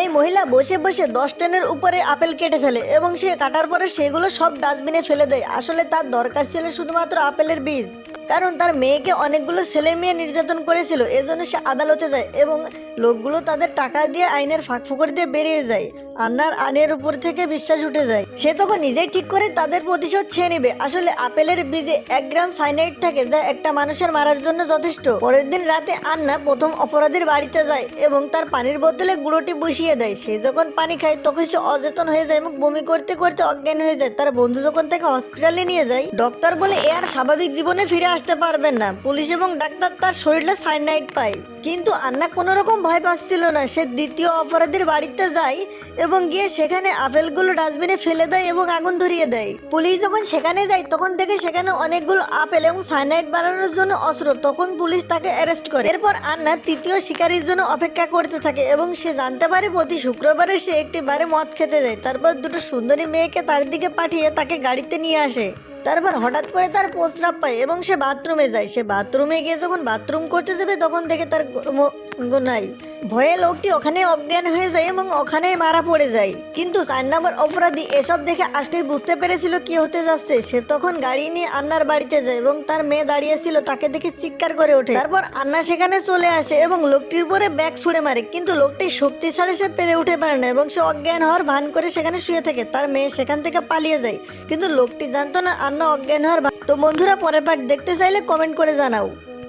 এই মহিলা বসে বসে 10 টনের উপরে আপেল কেটে ফেলে এবং সে কাটার পরে সেগুলো সব ডাস্টবিনে ফেলে দেয়। আসলে তার দরকার ছিল শুধুমাত্র আপেলের বীজ, কারণ তার মেয়েকে অনেকগুলো ছেলে মেয়ে নির্যাতন করেছিল। এজন্য সে আদালতে যায় এবং লোকগুলো তাদের টাকা দিয়ে আইনের ফাঁকফোকর দিয়ে বেরিয়ে যায়। আন্নার আইনের উপর থেকে বিশ্বাস উঠে যায়। সে তখন নিজেই ঠিক করে তাদের প্রতিশোধ ছেয়ে নেবে। আসলে আপেলের বীজে 1 গ্রাম সাইনাইড থাকে, যা একটা মানুষের মারার জন্য যথেষ্ট। পরের দিন রাতে আন্না প্রথম অপরাধীর বাড়িতে যায় এবং তার পানির বোতলে গুঁড়োটি বসিয়ে দেয়। সে যখন পানি খায় তখন সে অচেতন হয়ে যায় এবং বমি করতে করতে অজ্ঞান হয়ে যায়। তার বন্ধু যখন তাকে হসপিটালে নিয়ে যায়, ডক্টর বলে এ আর স্বাভাবিক জীবনে ফিরে আসতে পারবেন না। পুলিশ এবং ডাক্তার তার শরীরে সাইনাইড পায়, কিন্তু আন্না কোনো রকম ভয় পাচ্ছিল না। সে দ্বিতীয় অপরাধীর বাড়িতে যায় এবং গিয়ে সেখানে আপেলগুলো ডাস্টবিনে ফেলে দেয় এবং আগুন ধরিয়ে দেয়। পুলিশ যখন সেখানে যায় তখন দেখে সেখানে অনেকগুলো আপেল এবং সাইনাইড বানানোর জন্য অস্ত্র। তখন পুলিশ তাকে অ্যারেস্ট করে। এরপর আন্না তৃতীয় শিকারীর জন্য অপেক্ষা করতে থাকে এবং সে জানতে পারে প্রতি শুক্রবারে সে একটি বারে মদ খেতে যায়। তারপর দুটো সুন্দরী মেয়েকে তার দিকে পাঠিয়ে তাকে গাড়িতে নিয়ে আসে। তারপর হঠাৎ করে তার প্রস্রাব পায় এবং সে বাথরুমে যায়। সে বাথরুমে গিয়ে যখন বাথরুম করতে যাবে তখন দেখে তার নাই। ভয়ে লোকটি ওখানে অজ্ঞান হয়ে যায় এবং ওখানেই মারা পড়ে যায়। কিন্তু 4 নম্বর অপরাধী এসব দেখে আসলেই বুঝতে পেরেছিল কি হতে যাচ্ছে। সে তখন গাড়ি নিয়ে আন্নার বাড়িতে যায় এবং তার মেয়ে দাঁড়িয়েছিল তাকে দেখে চিৎকার করে ওঠে। তারপর আন্না সেখানে চলে আসে এবং লোকটির উপরে ব্যাগ ছুঁড়ে মারে, কিন্তু লোকটি শক্তি ছাড়ে সে পেরে উঠে পারে না এবং সে অজ্ঞান হওয়ার ভান করে সেখানে শুয়ে থাকে। তার মেয়ে সেখান থেকে পালিয়ে যায়, কিন্তু লোকটি জানতো না আন্না অজ্ঞান হওয়ার ভান। তো বন্ধুরা, পরের পার্ট দেখতে চাইলে কমেন্ট করে জানাও।